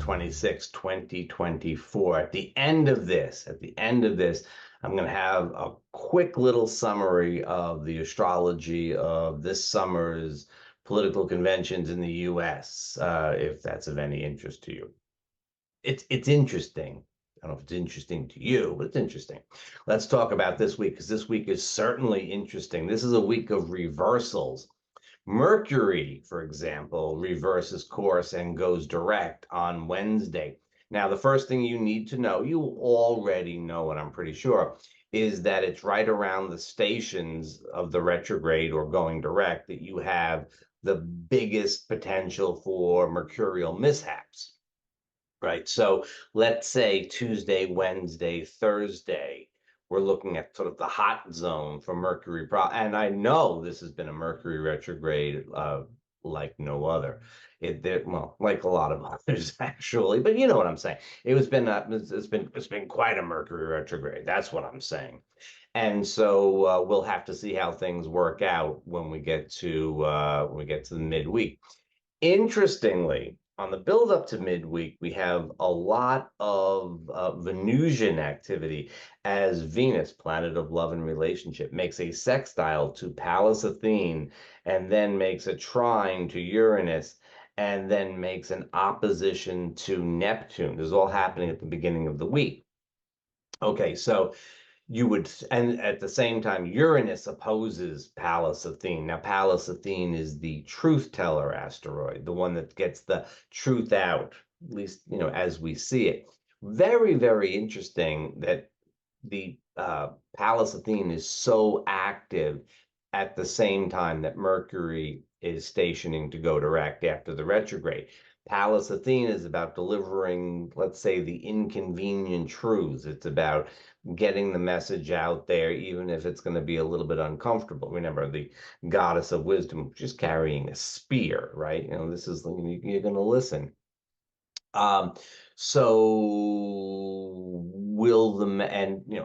26, 2024. At the end of this, I'm going to have a quick little summary of the astrology of this summer's political conventions in the US, if that's of any interest to you. It's interesting. I don't know if it's interesting to you, but it's interesting. Let's talk about this week, because this week is certainly interesting. This is a week of reversals. Mercury, for example, reverses course and goes direct on Wednesday. Now, the first thing you need to know, you already know it, I'm pretty sure, is that it's right around the stations of the retrograde or going direct that you have the biggest potential for mercurial mishaps. Right. So let's say Tuesday, Wednesday, Thursday, we're looking at sort of the hot zone for Mercury. And I know this has been a Mercury retrograde like no other. Well, like a lot of others actually, but you know what I'm saying. It's been quite a Mercury retrograde. That's what I'm saying. And so we'll have to see how things work out when we get to the midweek. Interestingly, on the build up to midweek, we have a lot of Venusian activity as Venus, planet of love and relationship, makes a sextile to Pallas Athene and then makes a trine to Uranus and then makes an opposition to Neptune. This is all happening at the beginning of the week. Okay, so and at the same time, Uranus opposes Pallas Athene. Now, Pallas Athene is the truth teller asteroid, the one that gets the truth out, at least, as we see it. Very, very interesting that the Pallas Athene is so active at the same time that Mercury is stationing to go direct after the retrograde. Pallas Athene is about delivering, let's say, the inconvenient truths. It's about getting the message out there, even if it's going to be a little bit uncomfortable. Remember, the goddess of wisdom, just carrying a spear, right? This is, you're going to listen. So will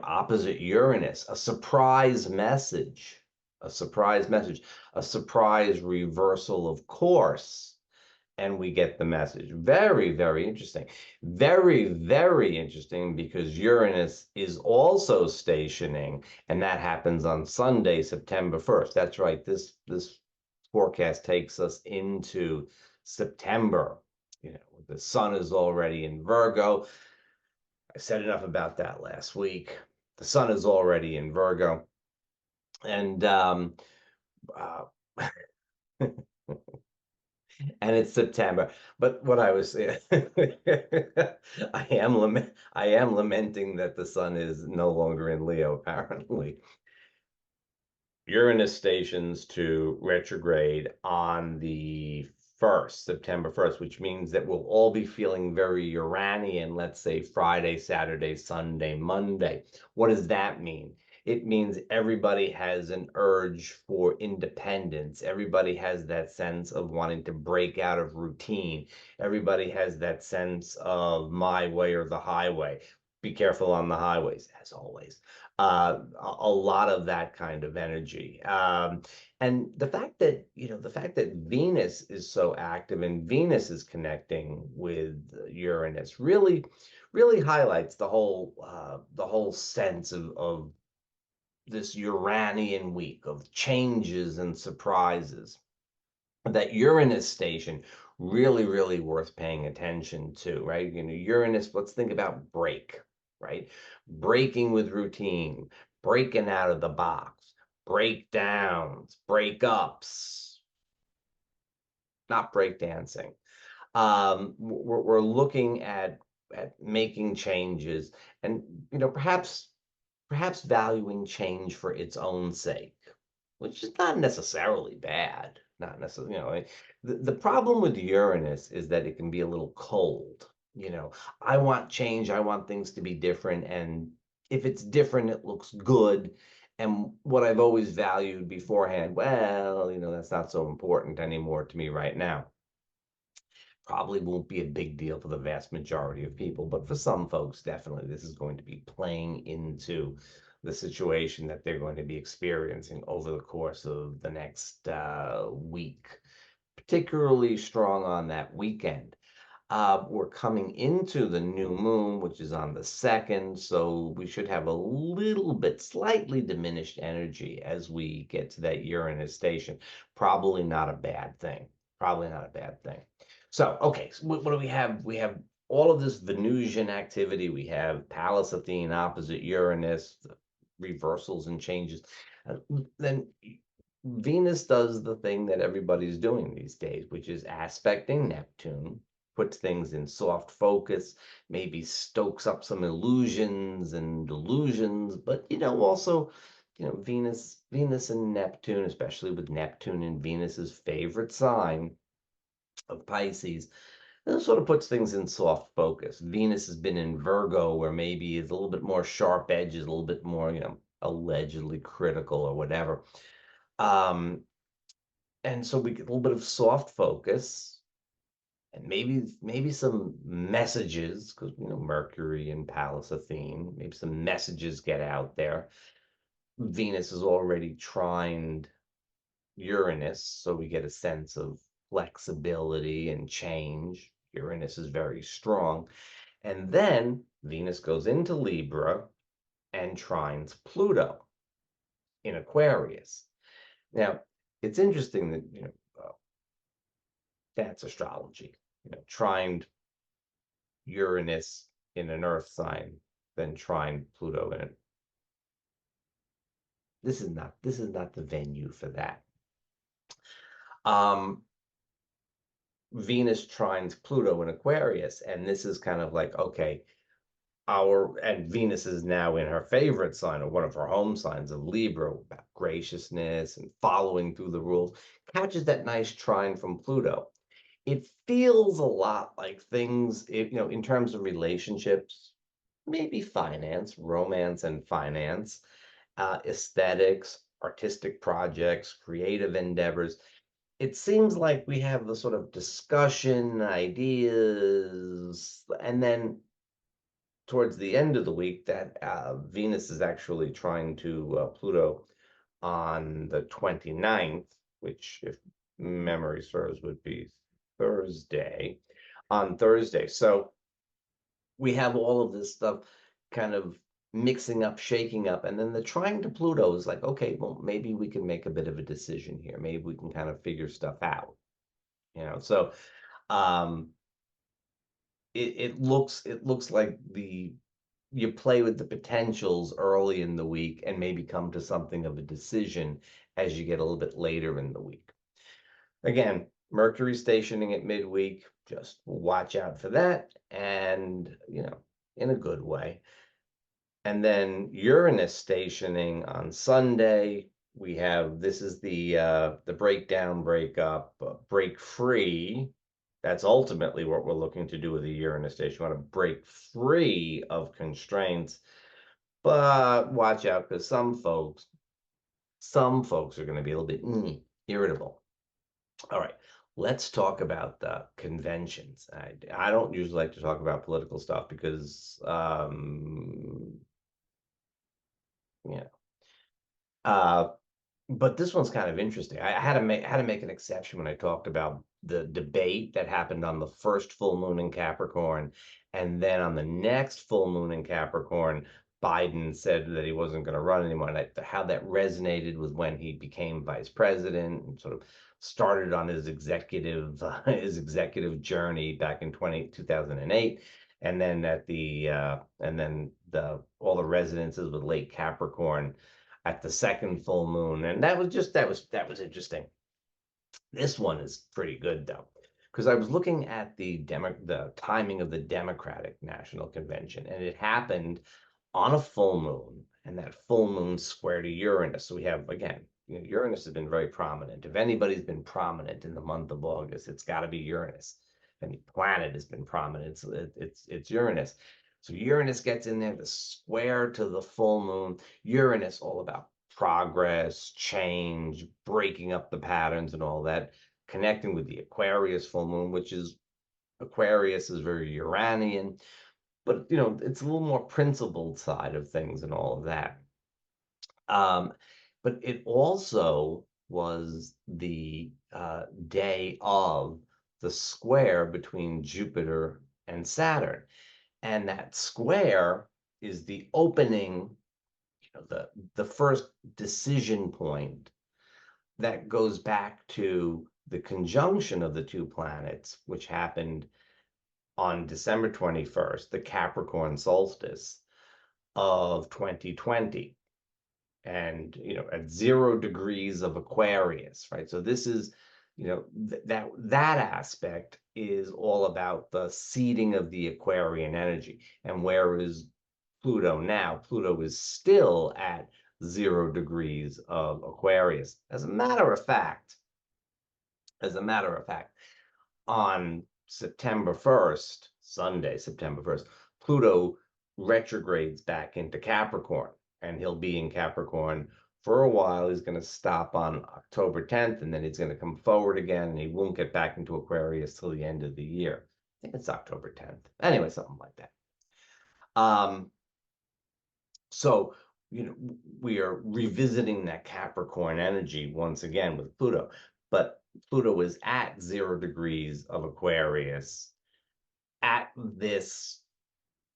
opposite Uranus, a surprise message, a surprise reversal of course, and we get the message. Very, very interesting. Very, very interesting, because Uranus is also stationing, and that happens on Sunday, September 1st. That's right. This forecast takes us into September. The sun is already in Virgo. I said enough about that last week. The sun is already in Virgo. And and it's September. But what I was saying, I am lamenting that the sun is no longer in Leo, apparently. Uranus stations to retrograde on the 1st, September 1st, which means that we'll all be feeling very Uranian, let's say Friday, Saturday, Sunday, Monday. What does that mean? It means everybody has an urge for independence. Everybody has that sense of wanting to break out of routine. Everybody has that sense of my way or the highway. Be careful on the highways, as always. A lot of that kind of energy. And the fact that Venus is so active and Venus is connecting with Uranus really, really highlights the whole sense of this Uranian week of changes and surprises. That Uranus station really, really worth paying attention to, right? Uranus, let's think about break, right? Breaking with routine, breaking out of the box, breakdowns, breakups, not breakdancing. We're looking at making changes, and perhaps valuing change for its own sake, which is not necessarily bad. Not necessarily, the problem with Uranus is that it can be a little cold. I want change. I want things to be different. And if it's different, it looks good. And what I've always valued beforehand, well, that's not so important anymore to me right now. Probably won't be a big deal for the vast majority of people, but for some folks, definitely this is going to be playing into the situation that they're going to be experiencing over the course of the next week, particularly strong on that weekend. We're coming into the new moon, which is on the 2nd, so we should have a little bit, slightly diminished energy as we get to that Uranus station. Probably not a bad thing. Probably not a bad thing. So, okay, so what do we have? We have all of this Venusian activity. We have Pallas Athene opposite Uranus, the reversals and changes. Then Venus does the thing that everybody's doing these days, which is aspecting Neptune, puts things in soft focus, maybe stokes up some illusions and delusions, but also, Venus and Neptune, especially with Neptune in Venus's favorite sign of Pisces, it sort of puts things in soft focus. Venus has been in Virgo, where maybe it's a little bit more sharp edges, a little bit more, allegedly critical or whatever. And so we get a little bit of soft focus and maybe some messages, because Mercury and Pallas Athene, maybe some messages get out there. Venus is already trined Uranus, so we get a sense of flexibility and change. Uranus is very strong. And then Venus goes into Libra and trines Pluto in Aquarius. Now, it's interesting that, that's astrology, trined Uranus in an earth sign, then trine Pluto in it. This is not the venue for that. Venus trines Pluto in Aquarius, and this is kind of like, okay, and Venus is now in her favorite sign, or one of her home signs of Libra, about graciousness and following through the rules, catches that nice trine from Pluto. It feels a lot like things, in terms of relationships, maybe finance, romance and finance, aesthetics, artistic projects, creative endeavors. It seems like we have the sort of discussion, ideas, and then towards the end of the week, that Venus is actually trying to Pluto on the 29th, which, if memory serves, would be Thursday, on Thursday. So we have all of this stuff kind of mixing up, shaking up, and then the trying to Pluto is like, okay, well, maybe we can make a bit of a decision here. Maybe we can kind of figure stuff out, So um, it looks like you play with the potentials early in the week and maybe come to something of a decision as you get a little bit later in the week. Again, Mercury stationing at midweek, just watch out for that, and in a good way. And then Uranus stationing on Sunday. This is the breakdown, breakup, break free. That's ultimately what we're looking to do with the Uranus station. We want to break free of constraints, but watch out, because some folks are going to be a little bit irritable. All right, let's talk about the conventions. I don't usually like to talk about political stuff because, yeah. But this one's kind of interesting. I had to make an exception when I talked about the debate that happened on the first full moon in Capricorn, and then on the next full moon in Capricorn, Biden said that he wasn't going to run anymore. And how that resonated with when he became vice president and sort of started on his executive journey back in 2008, and then all the resonances with late Capricorn at the second full moon, and that was interesting. This one is pretty good though, because I was looking at the timing of the Democratic National Convention, and it happened on a full moon, and that full moon square to Uranus. So we have, again, Uranus has been very prominent. If anybody's been prominent in the month of August, it's got to be Uranus. If any planet has been prominent, it's Uranus. So Uranus gets in there, the square to the full moon. Uranus, all about progress, change, breaking up the patterns and all that, connecting with the Aquarius full moon, Aquarius is very Uranian, but it's a little more principled side of things and all of that. But it also was the day of the square between Jupiter and Saturn. And that square is the opening, the first decision point that goes back to the conjunction of the two planets, which happened on December 21st, the Capricorn solstice of 2020. And, at 0 degrees of Aquarius, right? So this is, that aspect is all about the seeding of the Aquarian energy. And where is Pluto now? Pluto is still at 0 degrees of Aquarius. As a matter of fact, on September 1st, Sunday, September 1st, Pluto retrogrades back into Capricorn, and he'll be in Capricorn for a while. He's going to stop on October 10th, and then he's going to come forward again, and he won't get back into Aquarius till the end of the year. I think it's October 10th. Anyway, something like that. So, we are revisiting that Capricorn energy once again with Pluto, but Pluto is at 0 degrees of Aquarius at this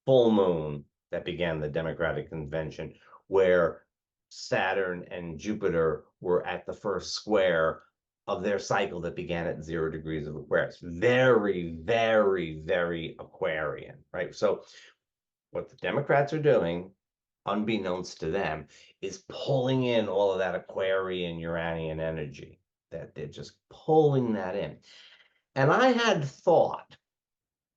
full moon that began the Democratic Convention, where Saturn and Jupiter were at the first square of their cycle that began at 0 degrees of Aquarius. Very, very, very Aquarian, right? So what the Democrats are doing, unbeknownst to them, is pulling in all of that Aquarian Uranian energy, that they're just pulling that in. And I had thought,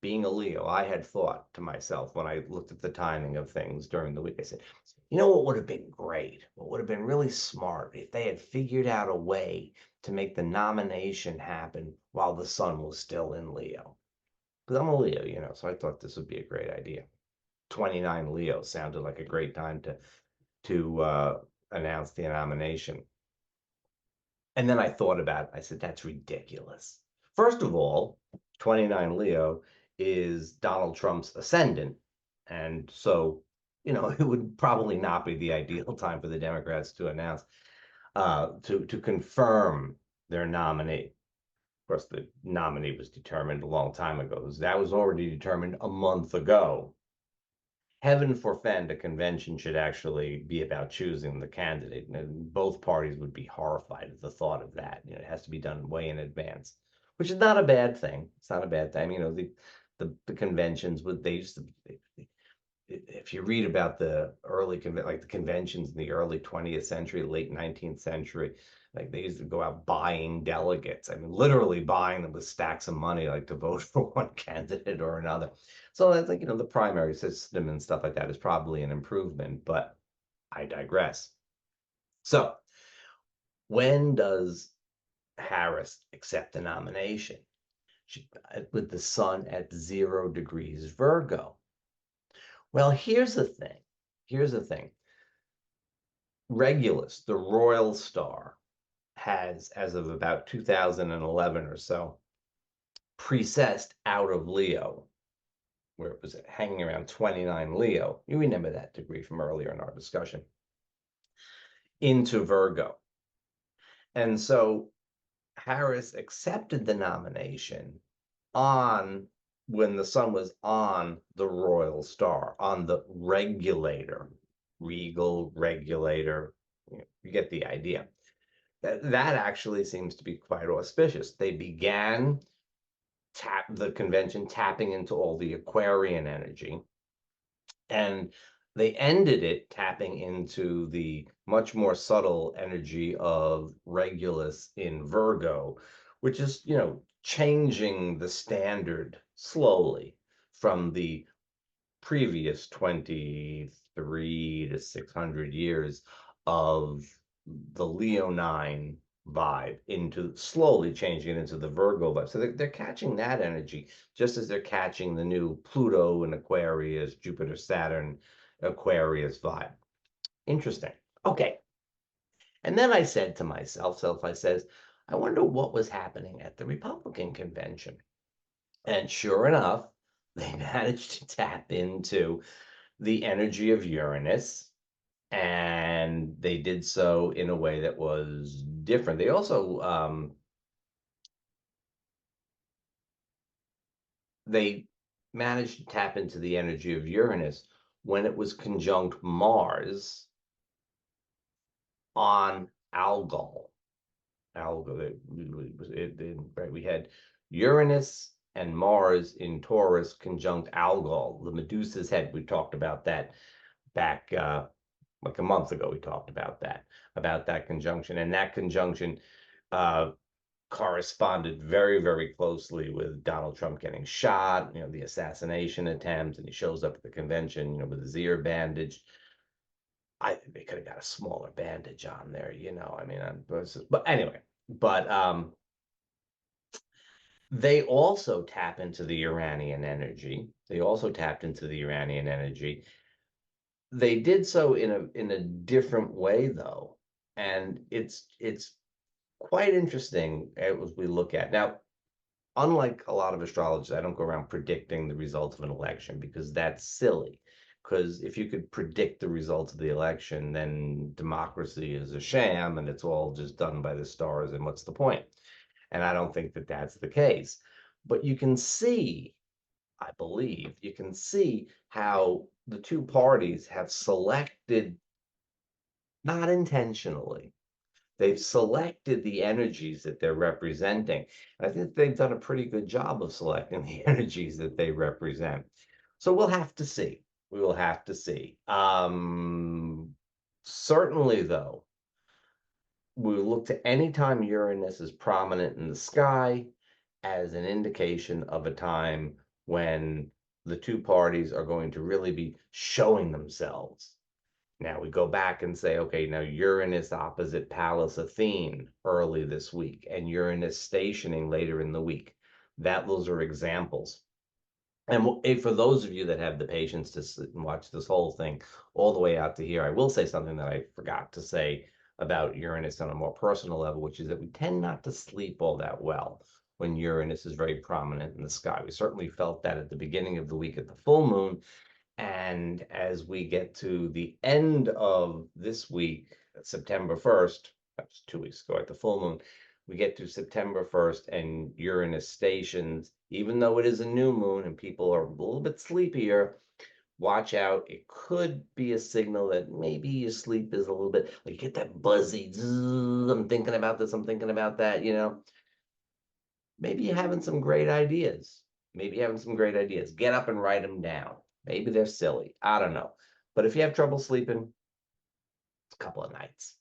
being a Leo, I had thought to myself when I looked at the timing of things during the week, I said, what would have been great? What would have been really smart if they had figured out a way to make the nomination happen while the sun was still in Leo? Because I'm a Leo, so I thought this would be a great idea. 29 Leo sounded like a great time to announce the nomination. And then I thought about it. I said, that's ridiculous. First of all, 29 Leo is Donald Trump's ascendant. And so, it would probably not be the ideal time for the Democrats to announce, to confirm their nominee. Of course, the nominee was determined a long time ago. That was already determined a month ago. Heaven forfend, a convention should actually be about choosing the candidate. And both parties would be horrified at the thought of that. It has to be done way in advance, which is not a bad thing. It's not a bad thing. The conventions would, they used to, if you read about the early like the conventions in the early 20th century, late 19th century, like they used to go out buying delegates. Literally buying them with stacks of money, like to vote for one candidate or another. So that's like, the primary system and stuff like that is probably an improvement, but I digress. So when does Harris accept the nomination? With the sun at 0 degrees Virgo. Well, here's the thing. Regulus, the royal star, has, as of about 2011 or so, precessed out of Leo, where it was hanging around 29 Leo. You remember that degree from earlier in our discussion, into Virgo. And so Harris accepted the nomination when the sun was on the royal star, on the regulator, regal regulator. You get the idea. That actually seems to be quite auspicious. They began the convention tapping into all the Aquarian energy, and they ended it tapping into the much more subtle energy of Regulus in Virgo, which is, changing the standard slowly from the previous 23 to 600 years of the Leonine vibe into slowly changing it into the Virgo vibe. So they're catching that energy just as they're catching the new Pluto and Aquarius, Jupiter, Saturn, Aquarius vibe. Interesting. Okay. And then I said to myself, I wonder what was happening at the Republican convention. And sure enough, they managed to tap into the energy of Uranus, and they did so in a way that was different. They also they managed to tap into the energy of Uranus when it was conjunct Mars on Algol. Algol, right, we had Uranus and Mars in Taurus conjunct Algol, the Medusa's head. We talked about that back like a month ago. We talked about that conjunction, and that conjunction uh, corresponded very, very closely with Donald Trump getting shot, the assassination attempt, and he shows up at the convention, with his ear bandaged. I think they could have got a smaller bandage on there, I mean, but anyway, but they also tap into the Uranian energy. They also tapped into the Uranian energy. They did so in a different way, though, and it's quite interesting as we look at now. Unlike a lot of astrologers, I don't go around predicting the results of an election because that's silly. Because if you could predict the results of the election, then democracy is a sham and it's all just done by the stars. And what's the point? And I don't think that that's the case. But you can see, I believe, you can see how the two parties have selected, not intentionally, they've selected the energies that they're representing. I think they've done a pretty good job of selecting the energies that they represent. So we'll have to see. We will have to see. Certainly, though, we look to any time Uranus is prominent in the sky as an indication of a time when the two parties are going to really be showing themselves. Now we go back and say, okay, now Uranus opposite Pallas Athene early this week, and Uranus stationing later in the week. Those are examples. And for those of you that have the patience to sit and watch this whole thing all the way out to here, I will say something that I forgot to say about Uranus on a more personal level, which is that we tend not to sleep all that well when Uranus is very prominent in the sky. We certainly felt that at the beginning of the week at the full moon, and as we get to the end of this week, September 1st, that's 2 weeks ago at the full moon, we get to September 1st and Uranus stations, even though it is a new moon and people are a little bit sleepier, watch out. It could be a signal that maybe your sleep is a little bit, like you get that buzzy, I'm thinking about this, I'm thinking about that, maybe you're having some great ideas. Maybe you're having some great ideas. Get up and write them down. Maybe they're silly. I don't know. But if you have trouble sleeping, it's a couple of nights.